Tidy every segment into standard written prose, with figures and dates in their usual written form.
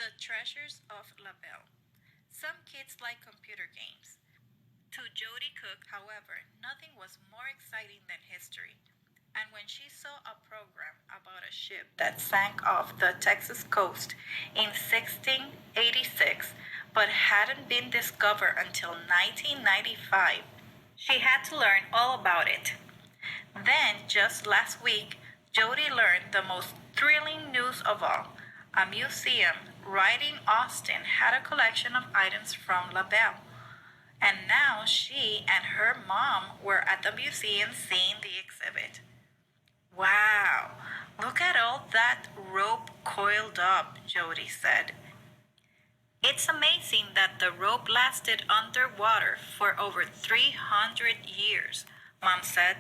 The Treasures of La Belle. Some kids like computer games. To Jody Cook, however, nothing was more exciting than history. And when she saw a program about a ship that sank off the Texas coast in 1686 but hadn't been discovered until 1995, she had to learn all about it. Then, just last week, Jody learned the most thrilling news of all. A museum right in Austin had a collection of items from La Belle. And now she and her mom were at the museum seeing the exhibit. Wow, look at all that rope coiled up, Jody said. It's amazing that the rope lasted underwater for over 300 years, Mom said.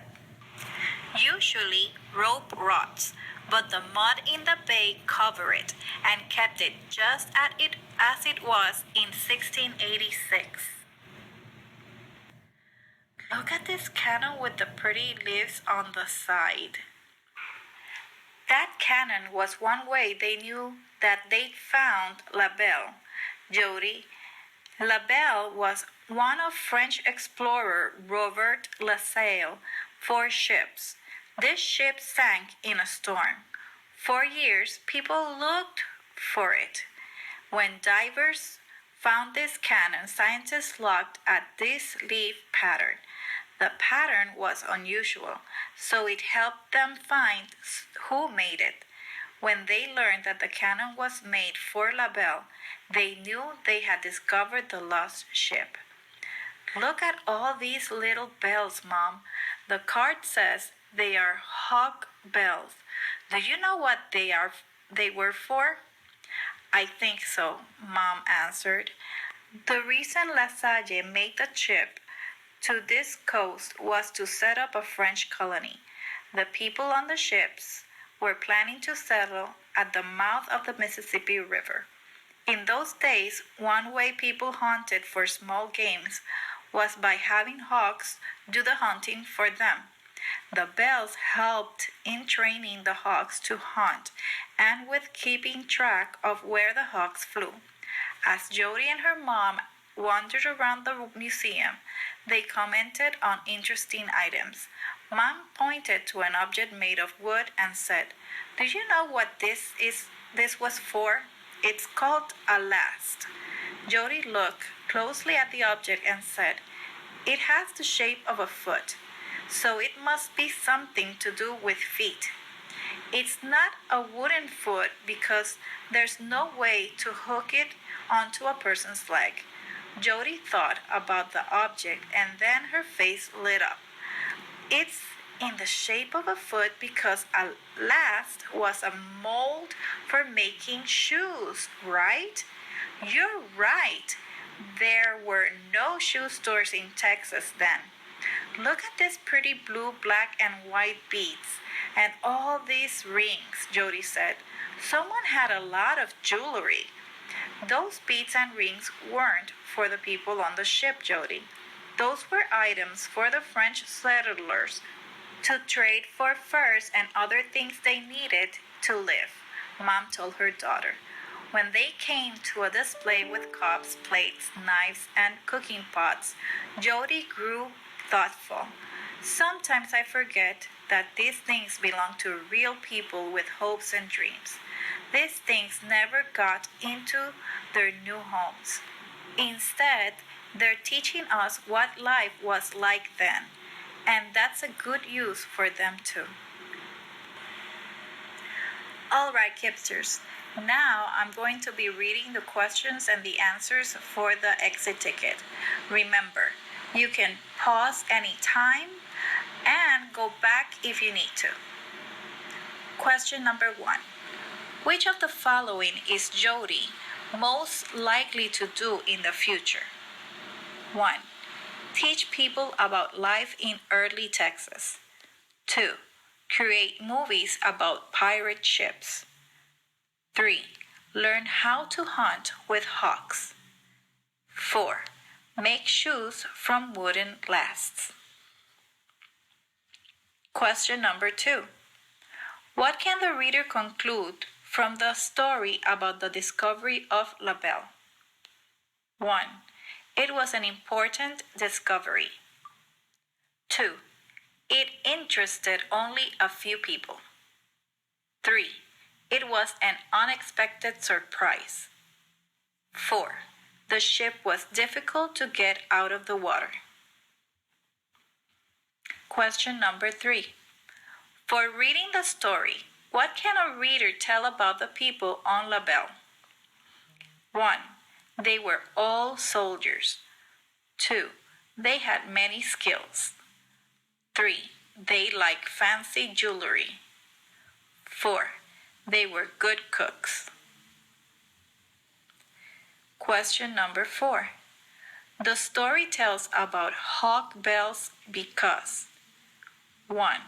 Usually, rope rots, but the mud in the bay covered it and kept it just as it was in 1686. Look at this cannon with the pretty leaves on the side. That cannon was one way they knew that they'd found La Belle. Jody, La Belle was one of French explorer Robert La Salle 4 ships. This ship sank in a storm. For years, people looked for it. When divers found this cannon, scientists looked at this leaf pattern. The pattern was unusual, so it helped them find who made it. When they learned that the cannon was made for La Belle, they knew they had discovered the lost ship. Look at all these little bells, Mom. The card says they are hawk bells. Do you know what they were for? I think so, Mom answered. The reason La Salle made the trip to this coast was to set up a French colony. The people on the ships were planning to settle at the mouth of the Mississippi River. In those days, one way people hunted for small games was by having hawks do the hunting for them. The bells helped in training the hawks to hunt and with keeping track of where the hawks flew. As Jody and her mom wandered around the museum, they commented on interesting items. Mom pointed to an object made of wood and said, "Do you know what this was for? It's called a last." Jody looked closely at the object and said, "It has the shape of a foot, so it must be something to do with feet. It's not a wooden foot because there's no way to hook it onto a person's leg." Jody thought about the object and then her face lit up. It's in the shape of a foot because a last was a mold for making shoes, right? You're right. There were no shoe stores in Texas then. Look at this pretty blue, black, and white beads and all these rings, Jody said. Someone had a lot of jewelry. Those beads and rings weren't for the people on the ship, Jody. Those were items for the French settlers to trade for furs and other things they needed to live, Mom told her daughter. When they came to a display with cups, plates, knives, and cooking pots, Jody grew thoughtful. Sometimes I forget that these things belong to real people with hopes and dreams. These things never got into their new homes. Instead, they're teaching us what life was like then, and that's a good use for them too. All right, Kipsters. Now I'm going to be reading the questions and the answers for the exit ticket. Remember, you can pause anytime and go back if you need to. Question number 1. Which of the following is Jody most likely to do in the future? 1. Teach people about life in early Texas. 2. Create movies about pirate ships. 3. Learn how to hunt with hawks. 4. Make shoes from wooden lasts. Question number 2. What can the reader conclude from the story about the discovery of La Belle. 1. It was an important discovery. 2. It interested only a few people. 3. It was an unexpected surprise. 4. The ship was difficult to get out of the water. Question number 3. For reading the story, what can a reader tell about the people on La Belle? 1. They were all soldiers. 2. They had many skills. 3. They liked fancy jewelry. 4. They were good cooks. Question number 4. The story tells about hawk bells because 1.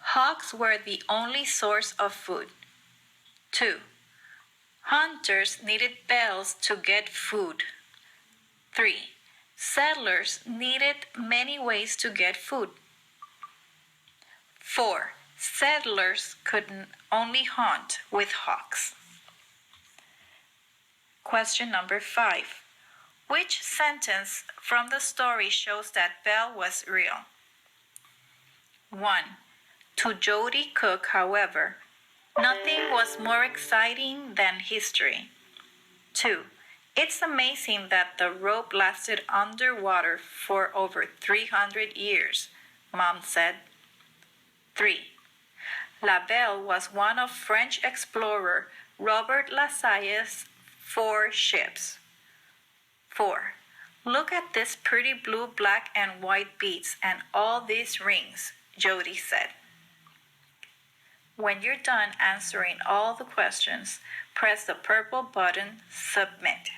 Hawks were the only source of food. 2. Hunters needed bells to get food. 3. Settlers needed many ways to get food. 4. Settlers could only hunt with hawks. Question number 5. Which sentence from the story shows that Belle was real? 1. To Jody Cook, however, nothing was more exciting than history. 2. It's amazing that the rope lasted underwater for over 300 years, Mom said. 3. La Belle was one of French explorer Robert Lasalle's 4 ships. 4. Look at this pretty blue, black, and white beads and all these rings, Jody said. When you're done answering all the questions, press the purple button, Submit.